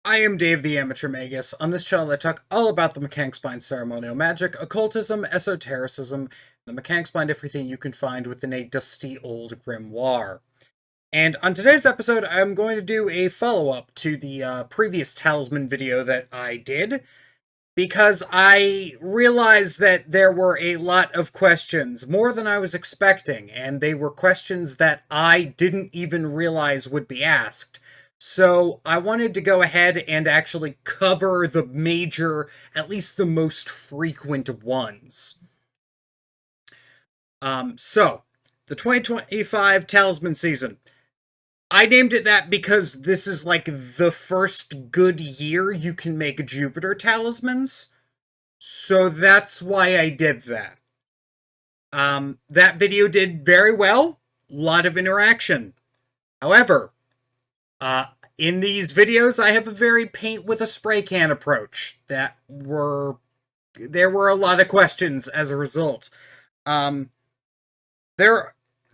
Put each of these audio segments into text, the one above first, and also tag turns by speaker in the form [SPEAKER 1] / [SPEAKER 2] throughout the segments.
[SPEAKER 1] I am Dave the Amateur Magus. On this channel I talk all about the mechanics behind ceremonial magic, occultism, esotericism, the mechanics behind everything you can find within a dusty old grimoire. And on today's episode, I'm going to do a follow-up to the previous Talisman video that I did, because I realized that there were a lot of questions, more than I was expecting, and they were questions that I didn't even realize would be asked. So I wanted to go ahead and actually cover the major, at least the most frequent ones. So, the 2025 Talisman season. I named it that because this is like the first good year you can make Jupiter talismans. So that's why I did that. That video did very well. A lot of interaction. However, in these videos, I have a very paint with a spray can approach. There were a lot of questions as a result.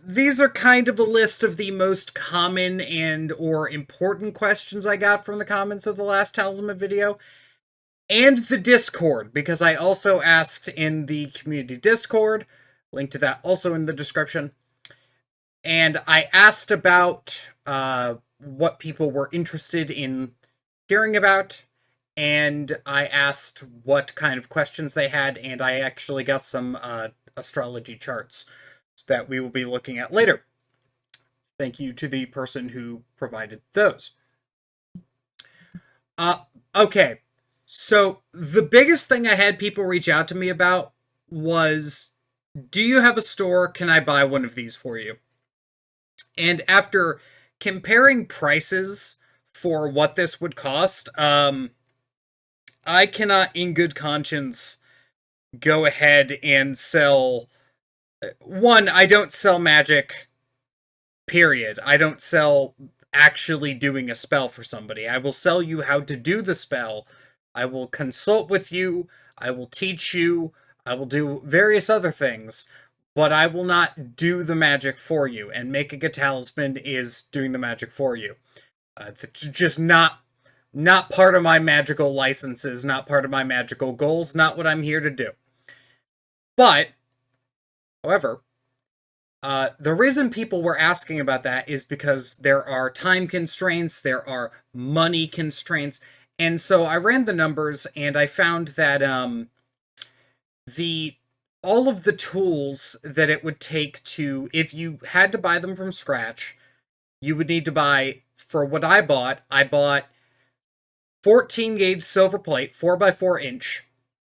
[SPEAKER 1] These are kind of a list of the most common and or important questions I got from the comments of the last Talisman video. And the Discord, because I also asked in the community Discord, link to that also in the description, and I asked about what people were interested in hearing about, and I asked what kind of questions they had, and I actually got some astrology charts that we will be looking at later. Thank you to the person who provided those. Okay. So, the biggest thing I had people reach out to me about was, do you have a store? Can I buy one of these for you? And after comparing prices for what this would cost, I cannot in good conscience go ahead and sell... One, I don't sell magic, period. I don't sell actually doing a spell for somebody. I will sell you how to do the spell. I will consult with you, I will teach you, I will do various other things, but I will not do the magic for you, and making a talisman is doing the magic for you. It's just not part of my magical licenses, not part of my magical goals, not what I'm here to do. But, however, the reason people were asking about that is because there are time constraints, there are money constraints, and so I ran the numbers, and I found that all of the tools that it would take to, if you had to buy them from scratch, you would need to buy, for what I bought 14 gauge silver plate, 4x4 inch,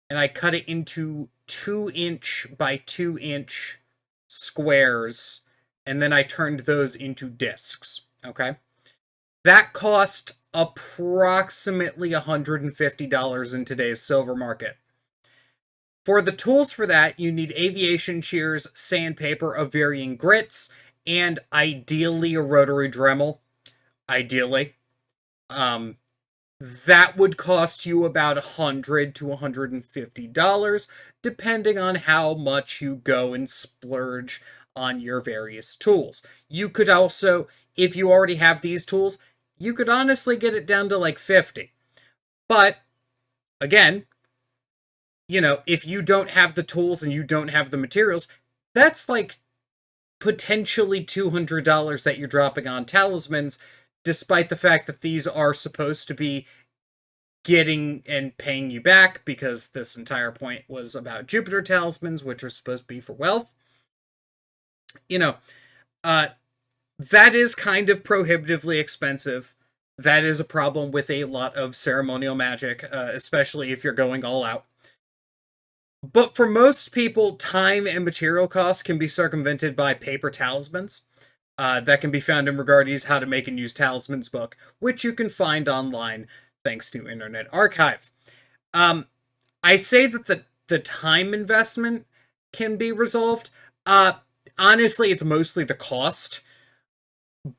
[SPEAKER 1] and I cut it into 2-inch by 2-inch squares, and then I turned those into discs, okay? That cost approximately $150 in today's silver market. For the tools for that, you need aviation shears, sandpaper of varying grits, and ideally a rotary Dremel. Ideally. That would cost you about $100 to $150, depending on how much you go and splurge on your various tools. You could also, if you already have these tools, you could honestly get it down to like 50. But, again, you know, if you don't have the tools and you don't have the materials, that's like potentially $200 that you're dropping on talismans, despite the fact that these are supposed to be getting and paying you back, because this entire point was about Jupiter talismans, which are supposed to be for wealth. You know, that is kind of prohibitively expensive. That is a problem with a lot of ceremonial magic, especially if you're going all out. But for most people, time and material costs can be circumvented by paper talismans. That can be found in Regardy's How to Make and Use Talismans book, which you can find online thanks to Internet Archive. I say that the time investment can be resolved. Honestly, it's mostly the cost.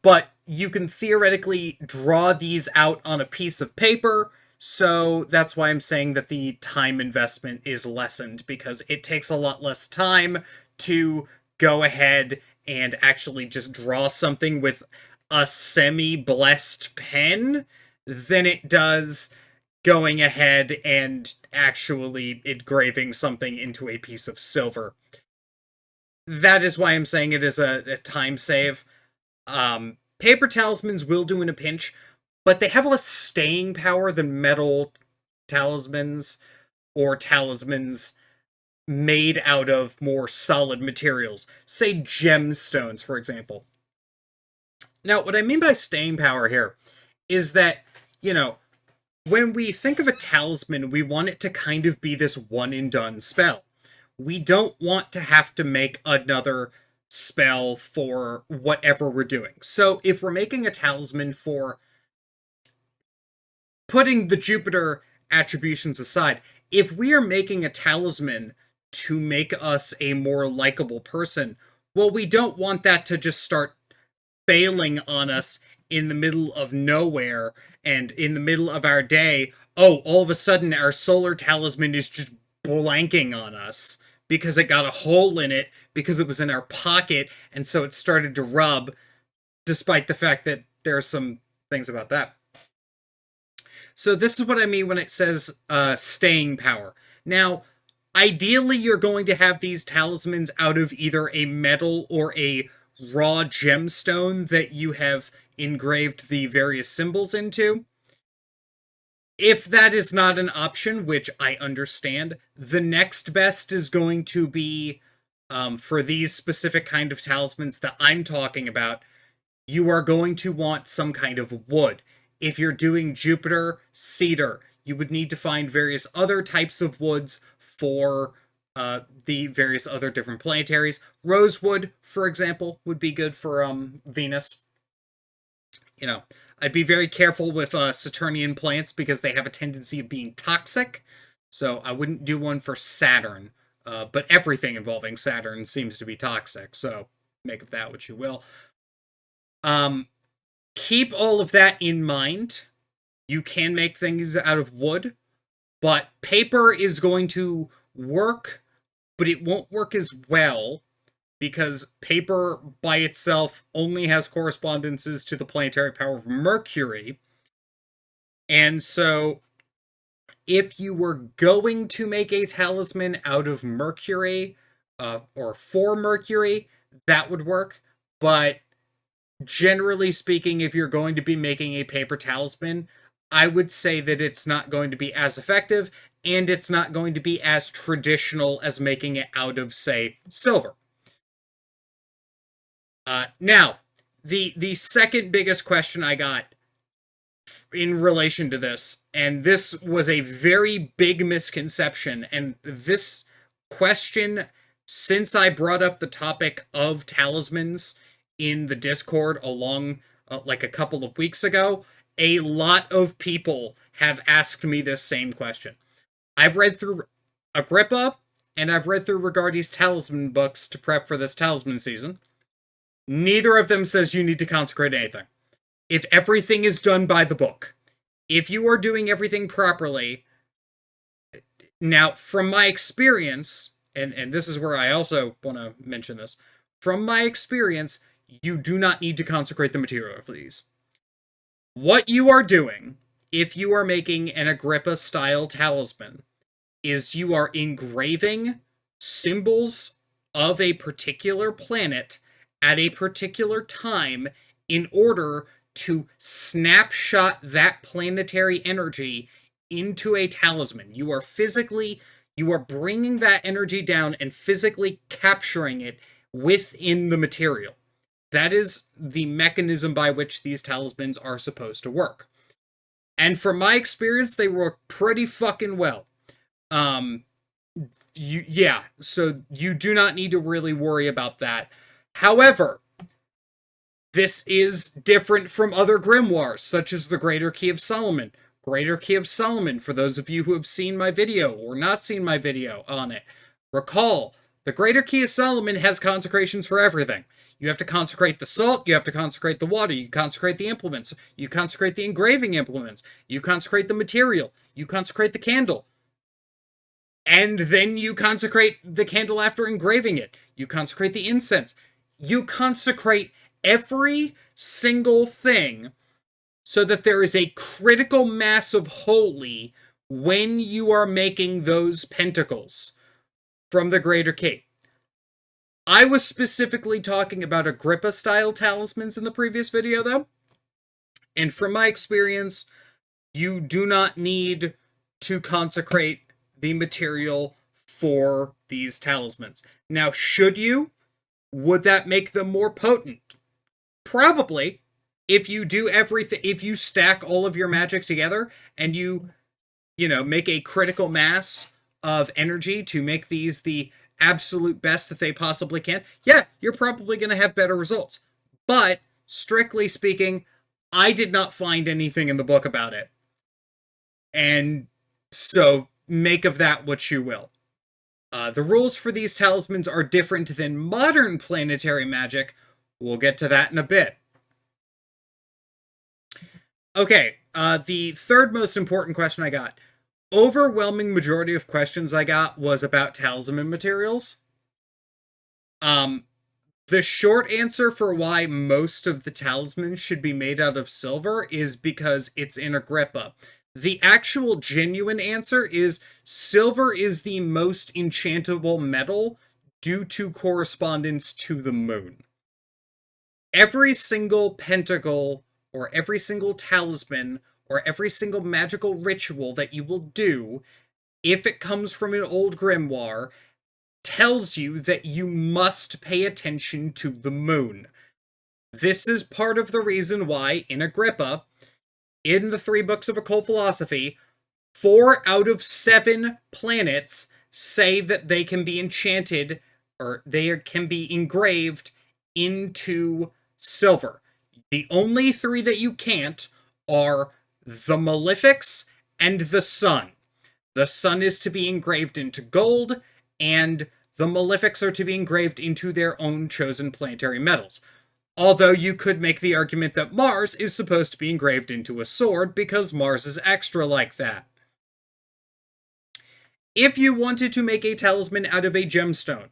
[SPEAKER 1] But you can theoretically draw these out on a piece of paper, so that's why I'm saying that the time investment is lessened, because it takes a lot less time to go ahead and actually just draw something with a semi-blessed pen than it does going ahead and actually engraving something into a piece of silver. That is why I'm saying it is a time save. Paper talismans will do in a pinch, but they have less staying power than metal talismans or talismans made out of more solid materials. Say gemstones, for example. Now, what I mean by staying power here is that, you know, when we think of a talisman, we want it to kind of be this one and done spell. We don't want to have to make another spell for whatever we're doing. So if we're making a talisman for putting the Jupiter attributions aside, if we are making a talisman to make us a more likable person, well, we don't want that to just start failing on us in the middle of nowhere and in the middle of our day. Oh, all of a sudden our solar talisman is just blanking on us because it got a hole in it because it was in our pocket, and so it started to rub, despite the fact that there are some things about that. So this is what I mean when it says staying power. Now, ideally, you're going to have these talismans out of either a metal or a raw gemstone that you have engraved the various symbols into. If that is not an option, which I understand, the next best is going to be, for these specific kind of talismans that I'm talking about, you are going to want some kind of wood. If you're doing Jupiter, cedar. You would need to find various other types of woods for the various other different planetaries. Rosewood, for example, would be good for Venus. You know, I'd be very careful with Saturnian plants because they have a tendency of being toxic. So I wouldn't do one for Saturn. But everything involving Saturn seems to be toxic. So make of that what you will. Keep all of that in mind. You can make things out of wood, but paper is going to work, but it won't work as well because paper by itself only has correspondences to the planetary power of Mercury. And so if you were going to make a talisman out of Mercury, or for Mercury, that would work. But generally speaking, if you're going to be making a paper talisman, I would say that it's not going to be as effective, and it's not going to be as traditional as making it out of, say, silver. Now, the second biggest question I got in relation to this, and this was a very big misconception, and this question, since I brought up the topic of talismans in the Discord along like a couple of weeks ago, a lot of people have asked me this same question. I've read through Agrippa and I've read through Rigardi's talisman books to prep for this talisman season. Neither of them says you need to consecrate anything. If everything is done by the book, if you are doing everything properly, now from my experience, and this is where I also want to mention this, from my experience, you do not need to consecrate the material for these. What you are doing, if you are making an Agrippa-style talisman, is you are engraving symbols of a particular planet at a particular time in order to snapshot that planetary energy into a talisman. You are bringing that energy down and physically capturing it within the material. That is the mechanism by which these talismans are supposed to work. And from my experience, they work pretty fucking well. So you do not need to really worry about that. However, this is different from other grimoires, such as the Greater Key of Solomon. Greater Key of Solomon, for those of you who have seen my video or not seen my video on it, recall, the Greater Key of Solomon has consecrations for everything. You have to consecrate the salt, you have to consecrate the water, you consecrate the implements, you consecrate the engraving implements, you consecrate the material, you consecrate the candle. And then you consecrate the candle after engraving it. You consecrate the incense. You consecrate every single thing so that there is a critical mass of holy when you are making those pentacles from the greater key. I was specifically talking about Agrippa-style talismans in the previous video, though. And from my experience, you do not need to consecrate the material for these talismans. Now, should you? Would that make them more potent? Probably. If you do everything, if you stack all of your magic together and you make a critical mass of energy to make these the absolute best that they possibly can, yeah, you're probably going to have better results. But, strictly speaking, I did not find anything in the book about it. And so, make of that what you will. The rules for these talismans are different than modern planetary magic. We'll get to that in a bit. Okay, the third most important question I got. Overwhelming majority of questions I got was about talisman materials. The short answer for why most of the talismans should be made out of silver is because it's in Agrippa. The actual genuine answer is silver is the most enchantable metal due to correspondence to the moon. Every single pentacle, or every single talisman, or every single magical ritual that you will do, if it comes from an old grimoire, tells you that you must pay attention to the moon. This is part of the reason why, in Agrippa, in the 3 books of occult philosophy, 4 out of 7 planets say that they can be enchanted, or they can be engraved into silver. The only 3 that you can't are the malefics and the sun. The sun is to be engraved into gold, and the malefics are to be engraved into their own chosen planetary metals. Although you could make the argument that Mars is supposed to be engraved into a sword because Mars is extra like that. If you wanted to make a talisman out of a gemstone,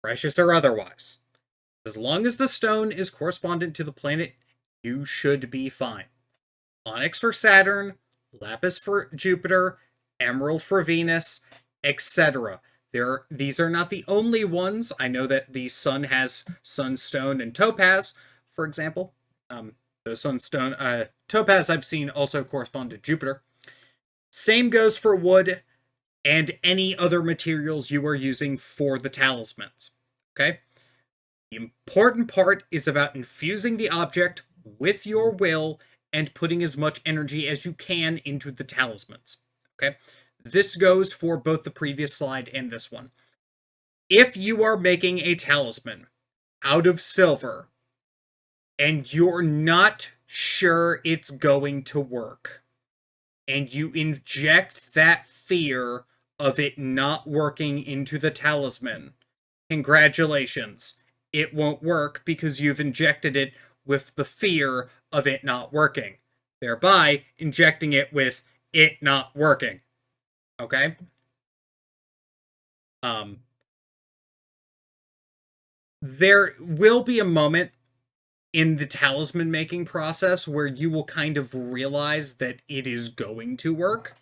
[SPEAKER 1] precious or otherwise, as long as the stone is correspondent to the planet, you should be fine. Onyx for Saturn, lapis for Jupiter, emerald for Venus, etc. These are not the only ones. I know that the sun has sunstone and topaz, for example. The sunstone, topaz I've seen also correspond to Jupiter. Same goes for wood and any other materials you are using for the talismans. Okay? The important part is about infusing the object with your will and putting as much energy as you can into the talismans. Okay? This goes for both the previous slide and this one. If you are making a talisman out of silver and you're not sure it's going to work, and you inject that fear of it not working into the talisman, congratulations. It won't work because you've injected it with the fear of it not working, thereby injecting it with it not working. Okay? There will be a moment in the talisman making process where you will kind of realize that it is going to work.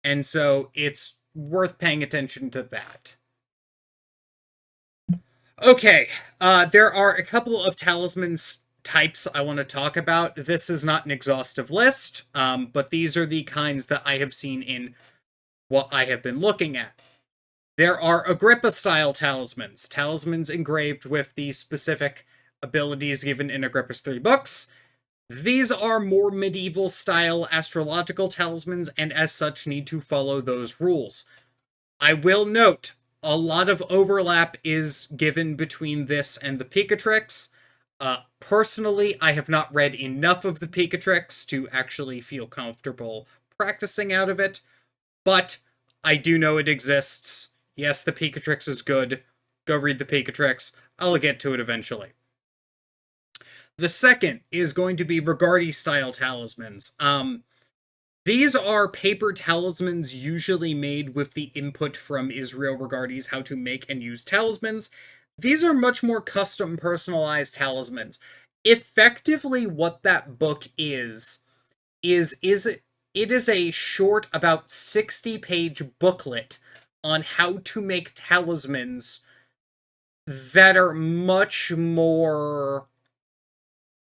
[SPEAKER 1] And so it's worth paying attention to that. Okay, there are a couple of talismans types I want to talk about. This is not an exhaustive list, but these are the kinds that I have seen in what I have been looking at. There are Agrippa-style talismans, talismans engraved with the specific abilities given in Agrippa's 3 books. These are more medieval-style astrological talismans, and as such need to follow those rules. I will note, a lot of overlap is given between this and the Picatrix. Personally, I have not read enough of the Picatrix to actually feel comfortable practicing out of it, but I do know it exists. Yes, the Picatrix is good. Go read the Picatrix. I'll get to it eventually. The second is going to be Regardie-style talismans. These are paper talismans usually made with the input from Israel Regardie's How to Make and Use Talismans. These are much more custom personalized talismans. Effectively, what that book is it is a short, about 60-page booklet on how to make talismans that are much more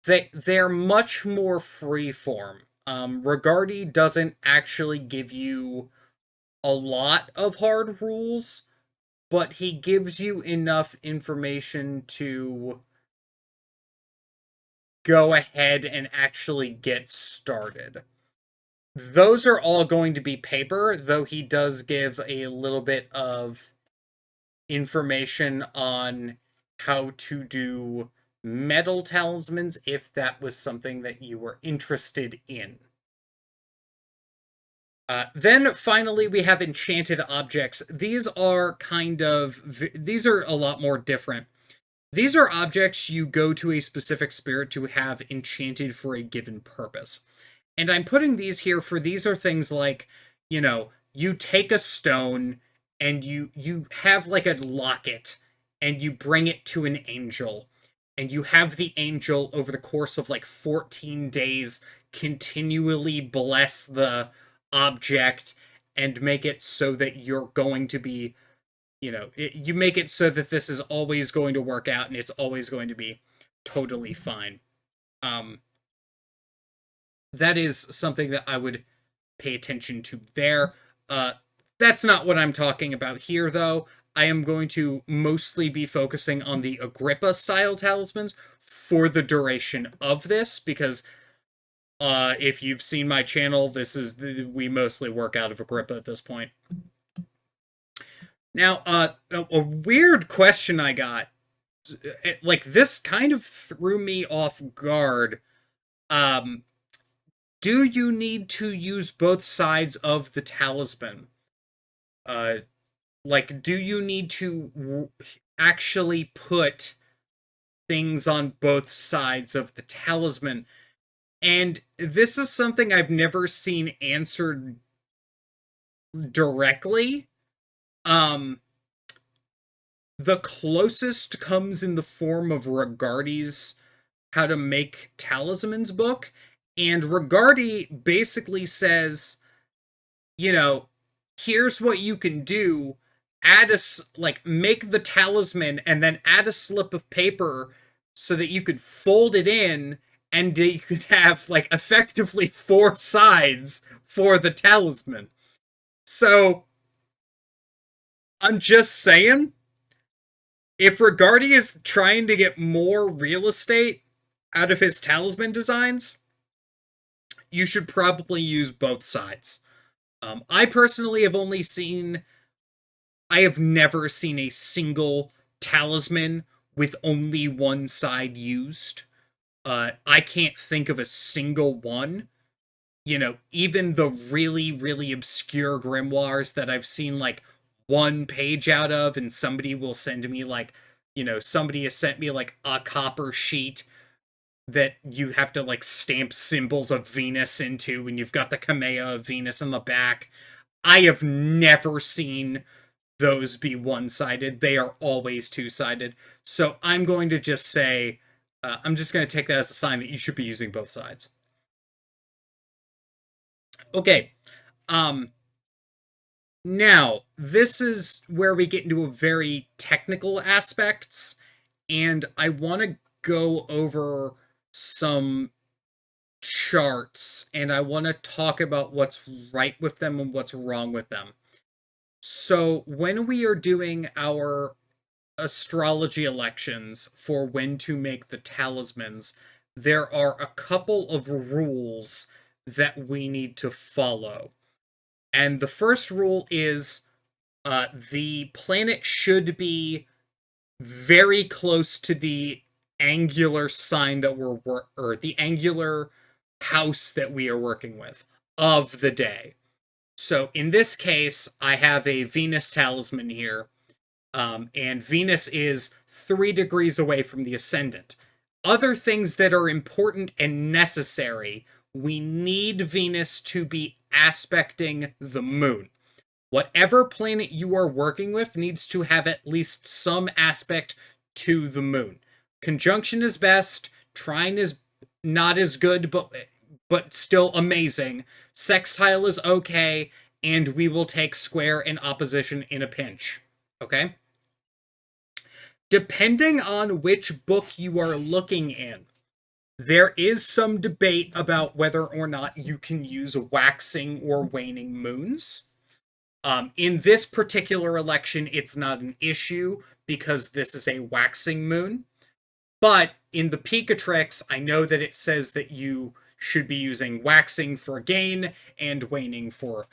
[SPEAKER 1] they're much more freeform. Regardi doesn't actually give you a lot of hard rules, but he gives you enough information to go ahead and actually get started. Those are all going to be paper, though he does give a little bit of information on how to do metal talismans if that was something that you were interested in. Then finally, we have enchanted objects. These are these are a lot more different. These are objects you go to a specific spirit to have enchanted for a given purpose. And I'm putting these here for these are things like, you take a stone and you have like a locket and you bring it to an angel and you have the angel over the course of like 14 days continually bless the object and make it so that you're going to be, you make it so that this is always going to work out and it's always going to be totally fine. Um, that is something that I would pay attention to there. That's not what I'm talking about here, though. I am going to mostly be focusing on the Agrippa style talismans for the duration of this, because if you've seen my channel, we mostly work out of Agrippa at this point. Now, a weird question I got, like this kind of threw me off guard. Do you need to use both sides of the talisman? Like, do you need to actually put things on both sides of the talisman? And this is something I've never seen answered directly. The closest comes in the form of Regardi's How to Make Talismans book, and Regardi basically says, here's what you can do. Make the talisman and then add a slip of paper so that you could fold it in and you could have like effectively 4 sides for the talisman. So I'm just saying, if Regardi is trying to get more real estate out of his talisman designs, you should probably use both sides. I personally I have never seen a single talisman with only one side used. I can't think of a single one. Even the really, really obscure grimoires that I've seen like one page out of, and somebody will send me like, somebody has sent me like a copper sheet that you have to like stamp symbols of Venus into, and you've got the Kamea of Venus in the back. I have never seen those be one-sided. They are always two-sided. So I'm going to just say, I'm just going to take that as a sign that you should be using both sides. Okay. Now, this is where we get into a very technical aspects, and I want to go over some charts, and I want to talk about what's right with them and what's wrong with them. So when we are doing our astrology elections for when to make the talismans, there are a couple of rules that we need to follow. And the first rule is the planet should be very close to the angular sign that or the angular house that we are working with of the day. So in this case, I have a Venus talisman here, and Venus is 3 degrees away from the ascendant. Other things that are important and necessary, we need Venus to be aspecting the moon. Whatever planet you are working with needs to have at least some aspect to the moon. Conjunction is best. Trine is not as good, but still amazing. Sextile is okay, and we will take square and opposition in a pinch. Okay? Depending on which book you are looking in, there is some debate about whether or not you can use waxing or waning moons. In this particular election, it's not an issue because this is a waxing moon. But in the Picatrix, I know that it says that you should be using waxing for gain and waning for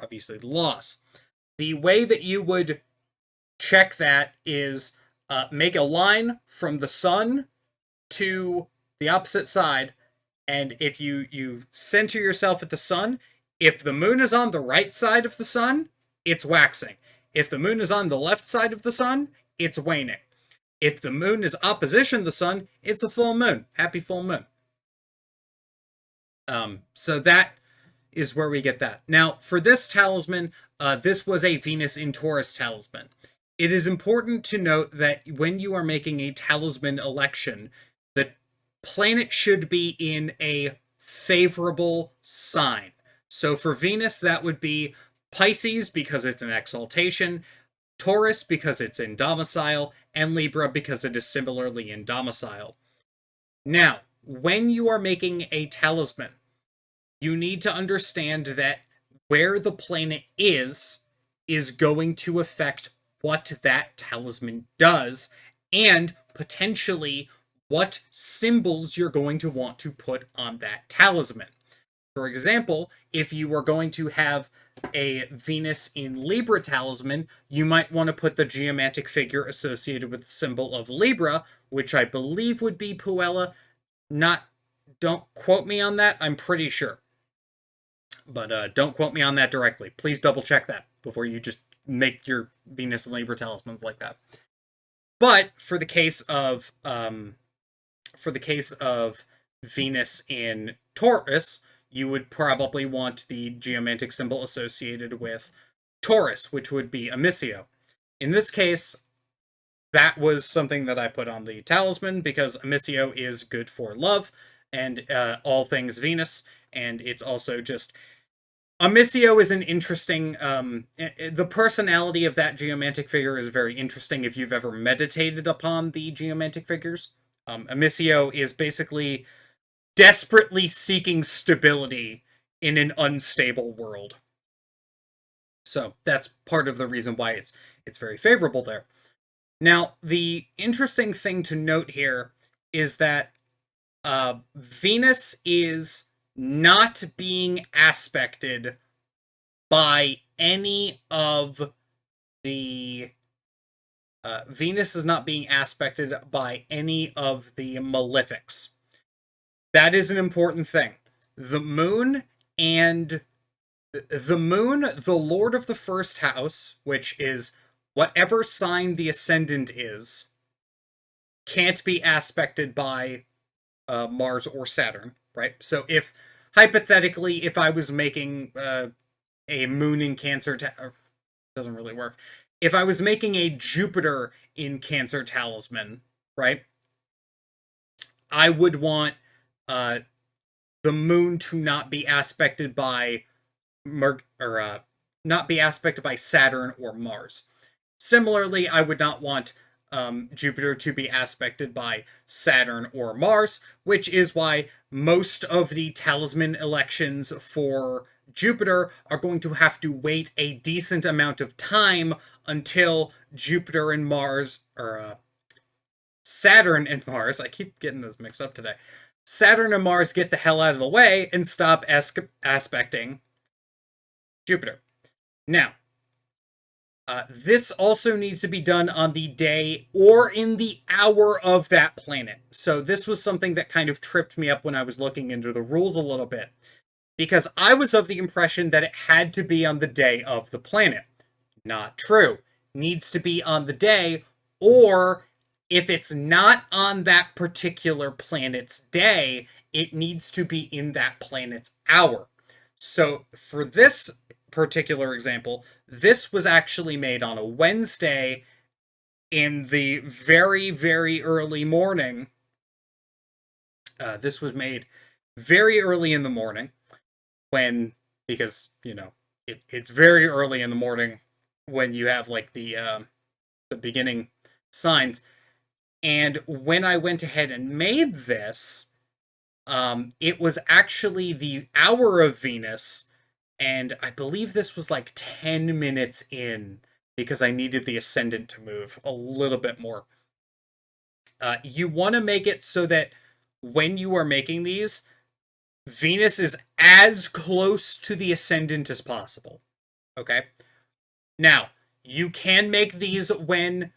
[SPEAKER 1] obviously the loss. The way that you would check that is make a line from the sun to the opposite side, and if you center yourself at the sun, if the moon is on the right side of the sun, it's waxing. If the moon is on the left side of the sun, it's waning. If the moon is opposition to the sun, it's a full moon. Happy full moon. So that is where we get that. Now, for this talisman, this was a Venus in Taurus talisman. It is important to note that when you are making a talisman election, the planet should be in a favorable sign. So for Venus, that would be Pisces because it's an exaltation, Taurus because it's in domicile, and Libra because it is similarly in domicile. Now, when you are making a talisman, you need to understand that where the planet is going to affect what that talisman does, and potentially what symbols you're going to want to put on that talisman. For example, if you were going to have a Venus in Libra talisman, you might want to put the geomantic figure associated with the symbol of Libra, which I believe would be Puella. Don't quote me on that, I'm pretty sure. But don't quote me on that directly. Please double check that before you just make your Venus and Libra talismans like that. But for the case of Venus in Taurus, you would probably want the geomantic symbol associated with Taurus, which would be Amicio. In this case, that was something that I put on the talisman because Amicio is good for love and all things Venus, and it's also just... Amicio is an interesting... the personality of that geomantic figure is very interesting if you've ever meditated upon the geomantic figures. Amicio is basically desperately seeking stability in an unstable world. So that's part of the reason why it's very favorable there. Now, the interesting thing to note here is that Venus is not being aspected by any of the Venus is not being aspected by any of the malefics. That is an important thing. The moon, the Lord of the first house, which is whatever sign the ascendant is, can't be aspected by Mars or Saturn, right? So if, hypothetically, if I was making a moon in Cancer, doesn't really work. If I was making a Jupiter in Cancer talisman, right, I would want the moon to not be aspected by not be aspected by Saturn or Mars. Similarly, I would not want Jupiter to be aspected by Saturn or Mars, which is why most of the talisman elections for Jupiter are going to have to wait a decent amount of time until Jupiter and Mars, or Saturn and Mars, I keep getting those mixed up today, Saturn and Mars get the hell out of the way and stop aspecting Jupiter. Now, this also needs to be done on the day or in the hour of that planet. So this was something that kind of tripped me up when I was looking into the rules a little bit, because I was of the impression that it had to be on the day of the planet. Not true. Needs to be on the day, or if it's not on that particular planet's day, it needs to be in that planet's hour. So for this particular example, this was actually made on a Wednesday in the very, very early morning, This was made very early in the morning when, because, it's very early in the morning when you have like the beginning signs. And when I went ahead and made this, it was actually the hour of Venus, and I believe this was like 10 minutes in because I needed the ascendant to move a little bit more. You want to make it so that when you are making these, Venus is as close to the ascendant as possible. Okay? Now, you can make these when,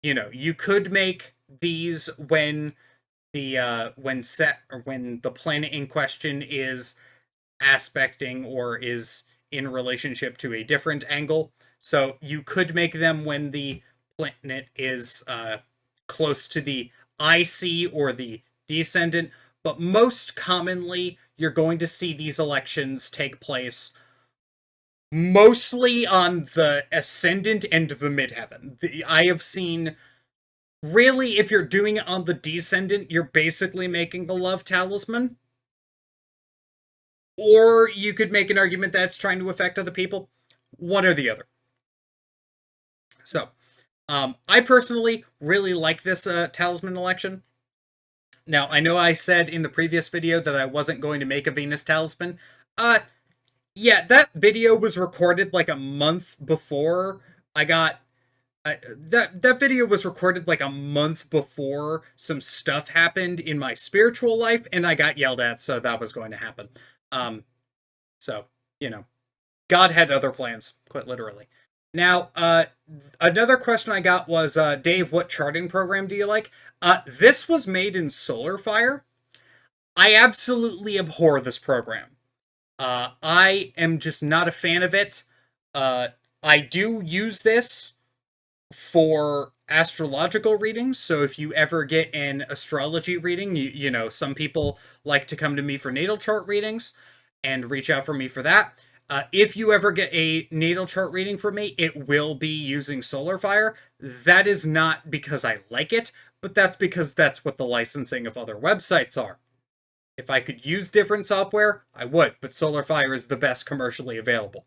[SPEAKER 1] you could make these when when the planet in question is aspecting or is in relationship to a different angle. So you could make them when the planet is close to the IC or the descendant, but most commonly you're going to see these elections take place mostly on the ascendant and the midheaven. I have seen, really, if you're doing it on the descendant, you're basically making the love talisman. Or you could make an argument that's trying to affect other people. One or the other. So, I personally really like this talisman election. Now, I know I said in the previous video that I wasn't going to make a Venus talisman. Yeah, that video was recorded like a month before I got... that video was recorded like a month before some stuff happened in my spiritual life, and I got yelled at, so that was going to happen. So, God had other plans, quite literally. Now, another question I got was, Dave, what charting program do you like? This was made in SolarFire. I absolutely abhor this program. I am just not a fan of it. I do use this for astrological readings, so if you ever get an astrology reading, some people like to come to me for natal chart readings and reach out for me for that. If you ever get a natal chart reading from me, it will be using SolarFire. That is not because I like it, but that's because that's what the licensing of other websites are. If I could use different software, I would, but SolarFire is the best commercially available.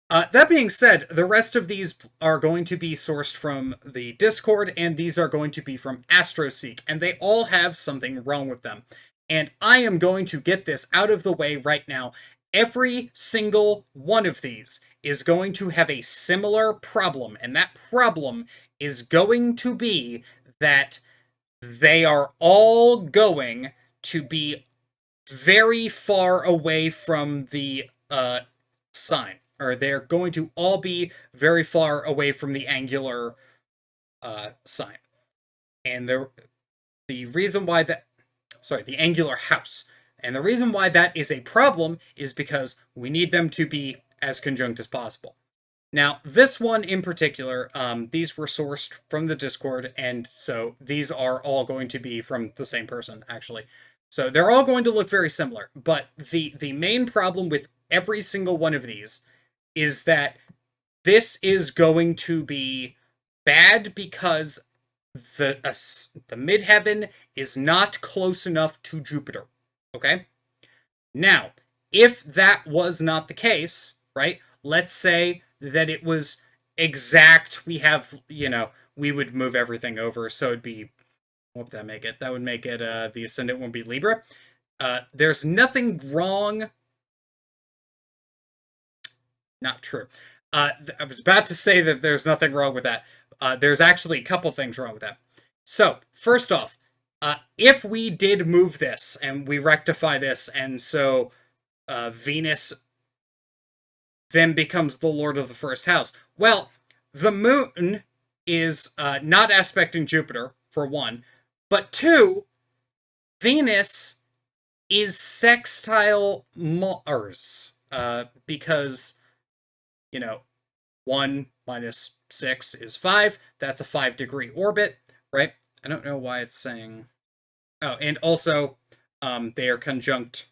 [SPEAKER 1] That being said, the rest of these are going to be sourced from the Discord, and these are going to be from AstroSeek, and they all have something wrong with them. And I am going to get this out of the way right now. Every single one of these is going to have a similar problem, and that problem is going to be that they are all going to be very far away from the sign. Or they're going to all be very far away from the angular sign. And the reason why that... Sorry, the angular house. And the reason why that is a problem is because we need them to be as conjunct as possible. Now, this one in particular, these were sourced from the Discord, and so these are all going to be from the same person, actually. So they're all going to look very similar, but the main problem with every single one of these is that this is going to be bad because the midheaven is not close enough to Jupiter. Okay? Now, if that was not the case, right? Let's say that it was exact. We have, we would move everything over, so it'd be... What would that make it? That would make it, the ascendant would be Libra. There's nothing wrong... Not true. I was about to say that there's nothing wrong with that. There's actually a couple things wrong with that. So, first off, if we did move this and we rectify this, and so Venus then becomes the Lord of the first house, well, the moon is not aspecting Jupiter, for one, but two, Venus is sextile Mars, because... 1 minus 6 is 5. That's a 5-degree orbit, right? I don't know why it's saying... Oh, and also, they are conjunct...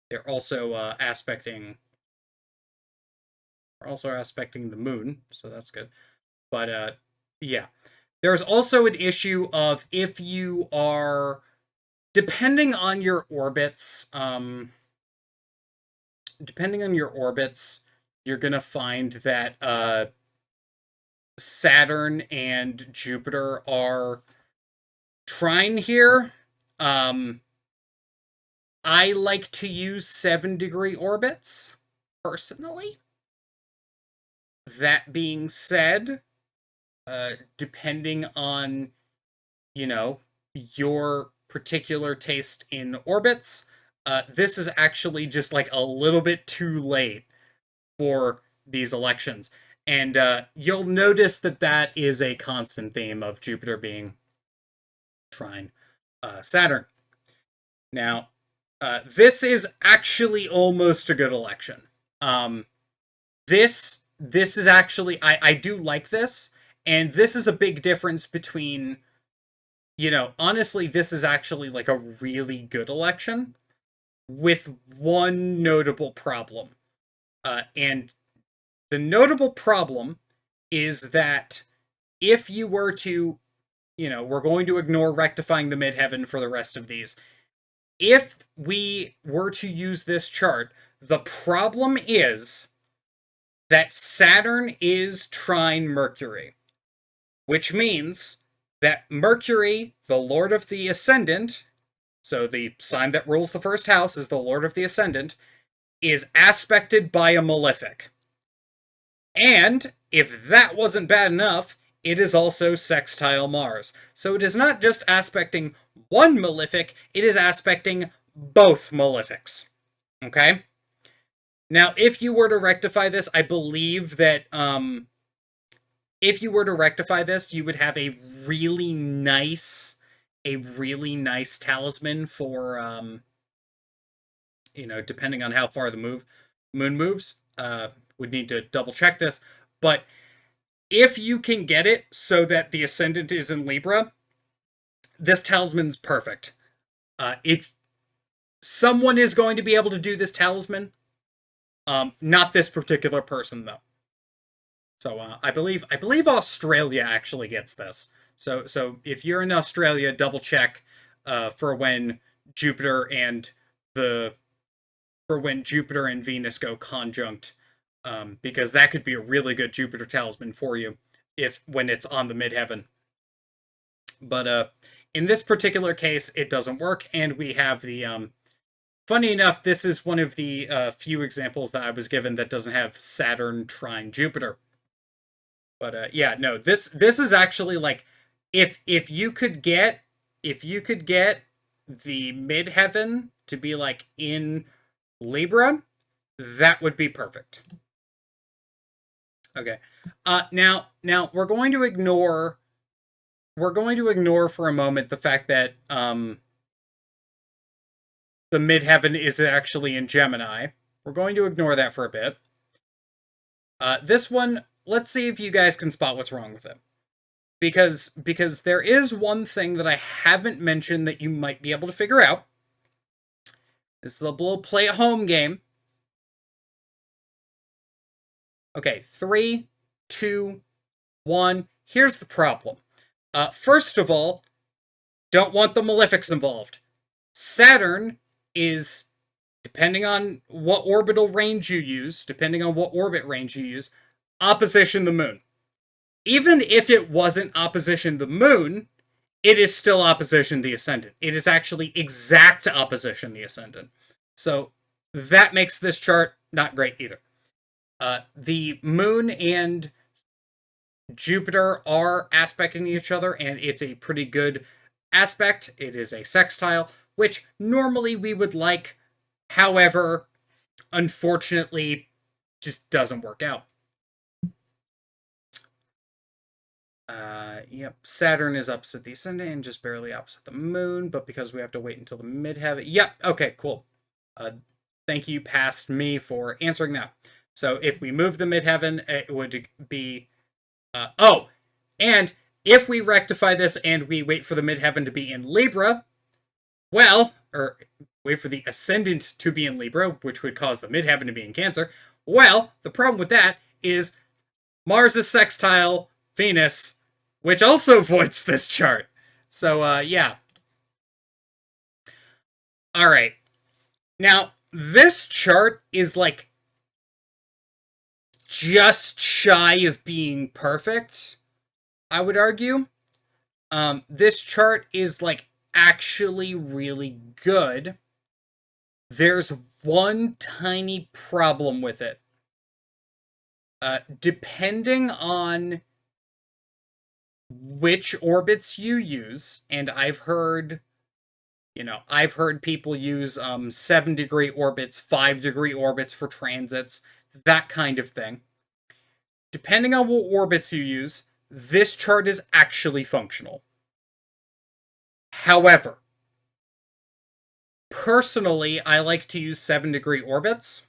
[SPEAKER 1] They're also aspecting... They're also aspecting the moon, so that's good. But, yeah. There's also an issue of if you are, depending on your orbits, you're gonna find that Saturn and Jupiter are trine here. I like to use 7-degree orbits, personally. That being said, depending on, your particular taste in orbits, this is actually just like a little bit too late for these elections. And you'll notice that that is a constant theme of Jupiter being trine Saturn. Now, this is actually almost a good election. This is actually, I do like this, and this is a big difference between, honestly, this is actually like a really good election with one notable problem. And the notable problem is that if you were to, we're going to ignore rectifying the midheaven for the rest of these. If we were to use this chart, the problem is that Saturn is trine Mercury, which means that Mercury, the lord of the ascendant, so the sign that rules the first house is the lord of the ascendant, is aspected by a malefic. And if that wasn't bad enough, it is also sextile Mars. So it is not just aspecting one malefic, it is aspecting both malefics. Okay? Now, if you were to rectify this, I believe that if you were to rectify this, you would have a really nice talisman for, depending on how far the moon moves. Would need to double check this. But if you can get it so that the ascendant is in Libra, this talisman's perfect. If someone is going to be able to do this talisman, not this particular person though. So I believe Australia actually gets this. So if you're in Australia, double check for when Jupiter and Venus go conjunct, because that could be a really good Jupiter talisman for you when it's on the midheaven. But in this particular case, it doesn't work, and we have the funny enough, this is one of the few examples that I was given that doesn't have Saturn trine Jupiter. But yeah, no, this is actually like, if you could get the midheaven to be like in Libra, that would be perfect. Okay. Now we're going to ignore for a moment the fact that the midheaven is actually in Gemini. We're going to ignore that for a bit. This one, let's see if you guys can spot what's wrong with it. Because there is one thing that I haven't mentioned that you might be able to figure out. This is the little play at home game. Okay, 3, 2, 1. Here's the problem. First of all, don't want the malefics involved. Saturn is, depending on what orbital range you use, opposition the moon. Even if it wasn't opposition the moon, it is still opposition the ascendant. It is actually exact opposition the ascendant. So that makes this chart not great either. The moon and Jupiter are aspecting each other, and it's a pretty good aspect. It is a sextile, which normally we would like. However, unfortunately, just doesn't work out. Yep, Saturn is opposite the ascendant and just barely opposite the moon, but because we have to wait until the midheaven. Yep, okay, cool. Thank you, past me, for answering that. So if we move the midheaven, it would be... and if we rectify this and we wait for the midheaven to be in Libra, well, or wait for the ascendant to be in Libra, which would cause the midheaven to be in Cancer, well, the problem with that is Mars is sextile Venus, which also voids this chart. So, yeah. All right. Now, this chart is like just shy of being perfect, I would argue. This chart is like actually really good. There's one tiny problem with it. Depending on which orbits you use, and I've heard people use 7-degree orbits, 5-degree orbits for transits, that kind of thing. Depending on what orbits you use, this chart is actually functional. However, personally, I like to use 7-degree orbits.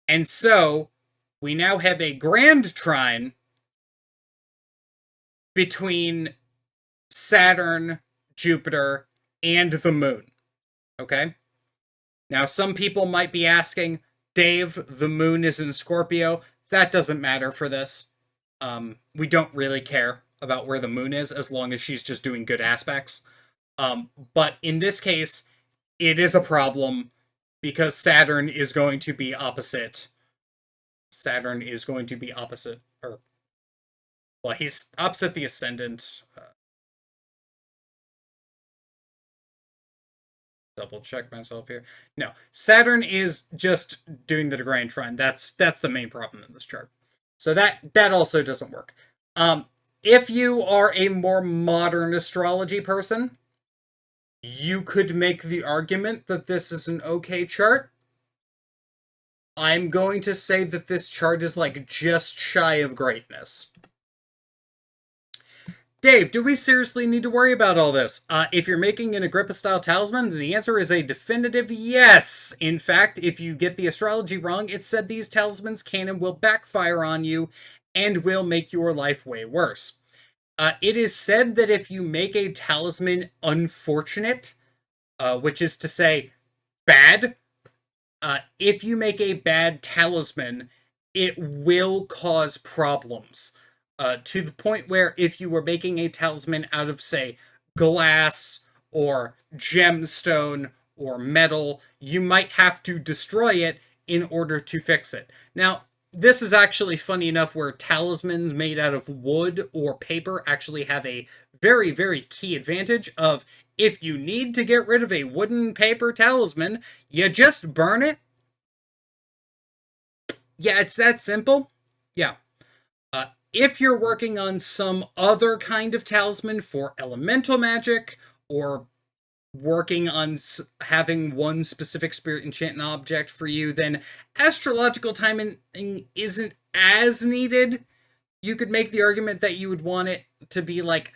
[SPEAKER 1] And so, we now have a grand trine between Saturn, Jupiter, and the moon. Okay? Now, some people might be asking, Dave, the moon is in Scorpio. That doesn't matter for this. We don't really care about where the moon is as long as she's just doing good aspects. But in this case, it is a problem because Saturn is going to be opposite. Saturn is going to be opposite, he's opposite the ascendant. Double check myself here. No, Saturn is just doing the grand trine. That's the main problem in this chart. So that also doesn't work. If you are a more modern astrology person, you could make the argument that this is an okay chart. I'm going to say that this chart is like just shy of greatness. Dave, do we seriously need to worry about all this? If you're making an Agrippa-style talisman, the answer is a definitive yes. In fact, if you get the astrology wrong, it said these talismans can and will backfire on you and will make your life way worse. It is said that if you make a talisman unfortunate, which is to say bad, if you make a bad talisman, it will cause problems. To the point where if you were making a talisman out of, say, glass or gemstone or metal, you might have to destroy it in order to fix it. Now, this is actually funny enough where talismans made out of wood or paper actually have a very, very key advantage of if you need to get rid of a wooden paper talisman, you just burn it. Yeah, it's that simple. Yeah. If you're working on some other kind of talisman for elemental magic, or working on having one specific spirit enchantment object for you, then astrological timing isn't as needed. You could make the argument that you would want it to be like,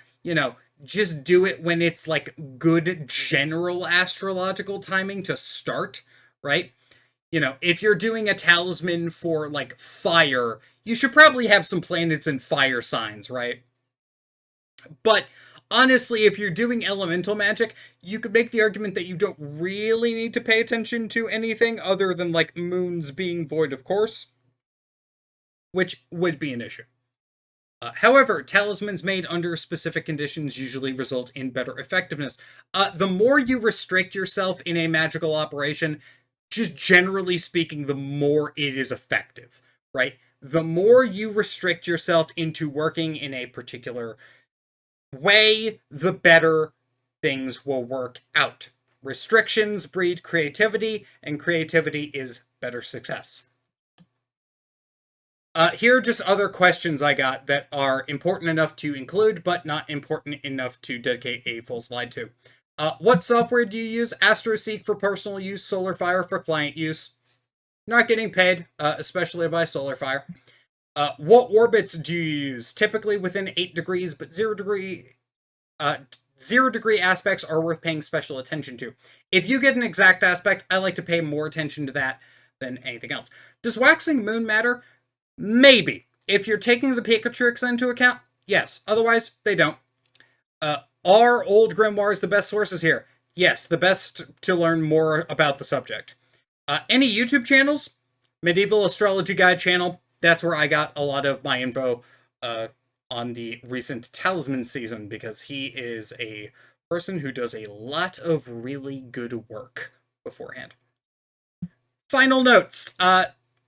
[SPEAKER 1] just do it when it's like good general astrological timing to start, right? If you're doing a talisman for like fire, you should probably have some planets in fire signs, right? But honestly, if you're doing elemental magic, you could make the argument that you don't really need to pay attention to anything other than like moons being void of course, which would be an issue. However, talismans made under specific conditions usually result in better effectiveness. The more you restrict yourself in a magical operation, just generally speaking, the more it is effective, right? The more you restrict yourself into working in a particular way, the better things will work out. Restrictions breed creativity, and creativity is better success. Here are just other questions I got that are important enough to include, but not important enough to dedicate a full slide to. What software do you use? AstroSeek for personal use, SolarFire for client use. Not getting paid, especially by SolarFire. What orbits do you use? Typically within 8 degrees, but 0-degree aspects are worth paying special attention to. If you get an exact aspect, I like to pay more attention to that than anything else. Does waxing moon matter? Maybe. If you're taking the Picatrix into account, yes. Otherwise, they don't. Are old grimoires the best sources here? Yes, the best to learn more about the subject. Any YouTube channels? Medieval Astrology Guide channel. That's where I got a lot of my info. on the recent Talisman season because he is a person who does a lot of really good work beforehand. Final notes.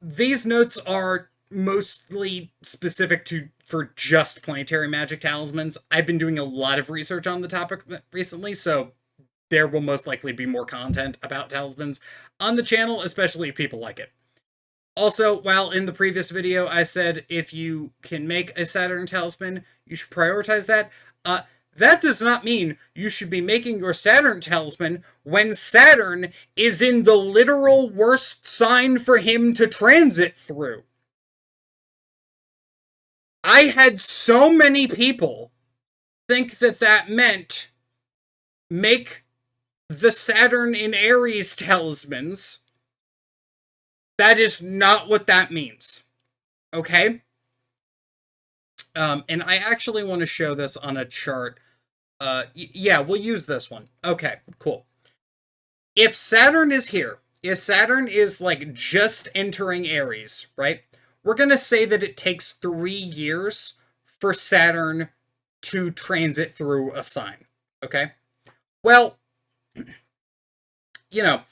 [SPEAKER 1] These notes are mostly specific to for just planetary magic talismans. I've been doing a lot of research on the topic recently, so there will most likely be more content about talismans on the channel, especially if people like it. Also, while in the previous video I said if you can make a Saturn talisman, you should prioritize that. That does not mean you should be making your Saturn talisman when Saturn is in the literal worst sign for him to transit through. I had so many people think that that meant make the Saturn in Aries talismans. That is not what that means. Okay? And I actually want to show this on a chart. Yeah, we'll use this one. Okay, cool. If Saturn is here, if Saturn is like just entering Aries, right? We're going to say that it takes 3 years for Saturn to transit through a sign. Okay? Well, you know,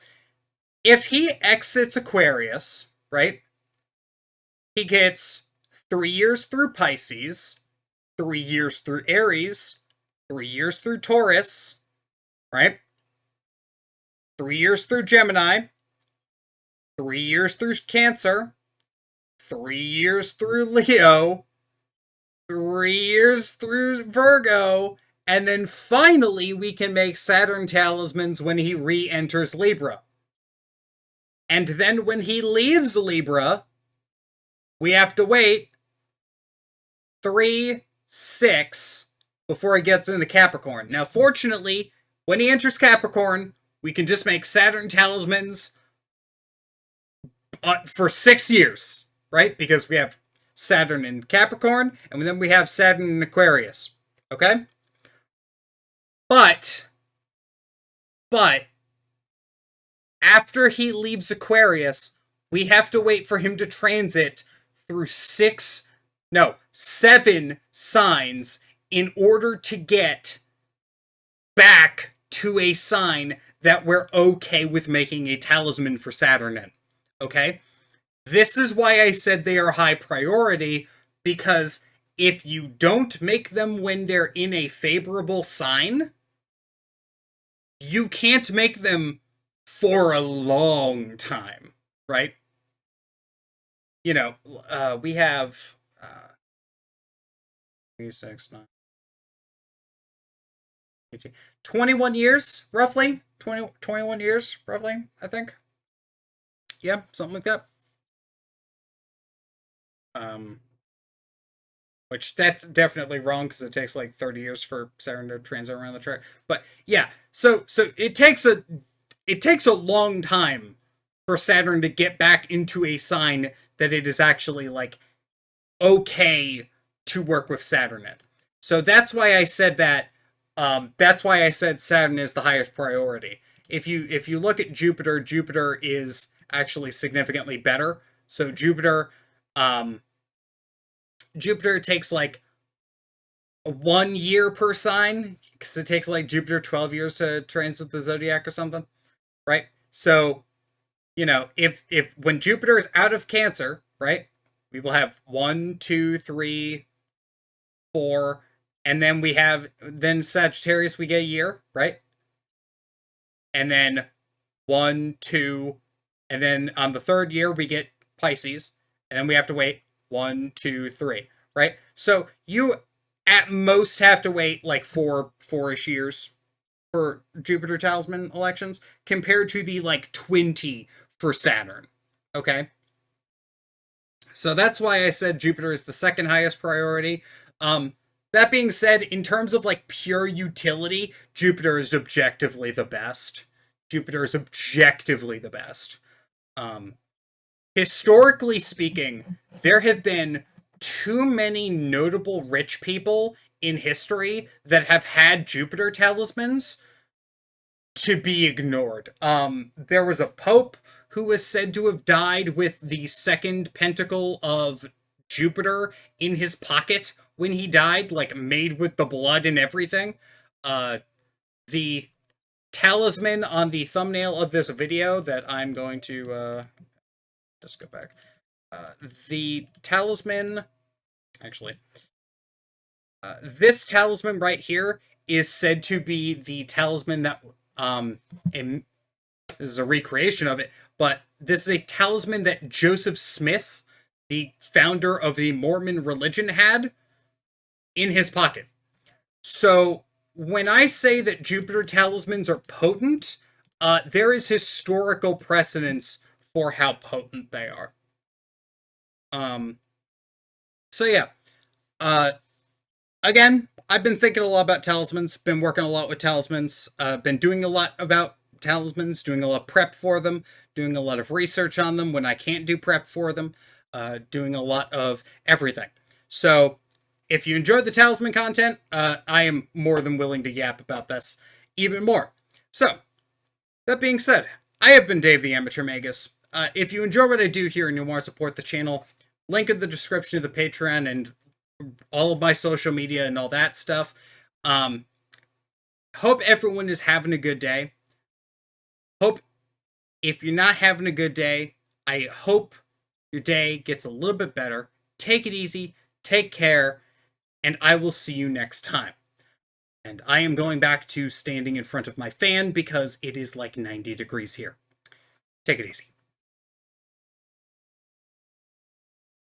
[SPEAKER 1] if he exits Aquarius, right? He gets 3 years through Pisces, 3 years through Aries, 3 years through Taurus, right? 3 years through Gemini, 3 years through Cancer, 3 years through Leo, 3 years through Virgo, and then finally we can make Saturn talismans when he re-enters Libra. And then when he leaves Libra, we have to wait 3, 6 before he gets into Capricorn. Now, fortunately, when he enters Capricorn, we can just make Saturn talismans for 6 years, right? Because we have Saturn in Capricorn, and then we have Saturn in Aquarius, okay? But, after he leaves Aquarius, we have to wait for him to transit through 7 signs in order to get back to a sign that we're okay with making a talisman for Saturn in. Okay? This is why I said they are high priority, because if you don't make them when they're in a favorable sign, you can't make them for a long time, right? You know, we have 3, 6, 9, 18, 21 years, roughly. 21 years, roughly, I think. Yeah, something like that. Which that's definitely wrong because it takes like 30 years for Saturn to transit around the chart. But yeah, so it takes a long time for Saturn to get back into a sign that it is actually like okay to work with Saturn in. So that's why I said that. That's why I said Saturn is the highest priority. If you look at Jupiter, Jupiter is actually significantly better. So Jupiter takes like 1 year per sign, because it takes like Jupiter 12 years to transit the zodiac or something, right? So, you know, if when Jupiter is out of Cancer, right, we will have 1, 2, 3, 4, and then Sagittarius we get a year, right? And then 1, 2, and then on the 3rd year we get Pisces, and then we have to wait 1, 2, 3, right? So you at most have to wait like 4-ish years for Jupiter Talisman elections compared to the like 20 for Saturn. Okay? So that's why I said Jupiter is the second highest priority. That being said, in terms of like pure utility, Jupiter is objectively the best. Jupiter is objectively the best. Historically speaking, there have been too many notable rich people in history that have had Jupiter talismans to be ignored. There was a pope who was said to have died with the second pentacle of Jupiter in his pocket when he died, like made with the blood and everything. The talisman on the thumbnail of this video that I'm going to just go back. The talisman, actually, this talisman right here is said to be the talisman that this is a recreation of it, but this is a talisman that Joseph Smith, the founder of the Mormon religion, had in his pocket. So when I say that Jupiter talismans are potent, there is historical precedence for how potent they are. So yeah. Again, I've been thinking a lot about talismans, been working a lot with talismans, been doing a lot about talismans, doing a lot of prep for them, doing a lot of research on them when I can't do prep for them, doing a lot of everything. So if you enjoyed the talisman content, I am more than willing to yap about this even more. So, that being said, I have been Dave the Amateur Magus. If you enjoy what I do here and you want to support the channel, link in the description of the Patreon and all of my social media and all that stuff. Hope everyone is having a good day. Hope if you're not having a good day, I hope your day gets a little bit better. Take it easy, take care, and I will see you next time. And I am going back to standing in front of my fan because it is like 90 degrees here. Take it easy.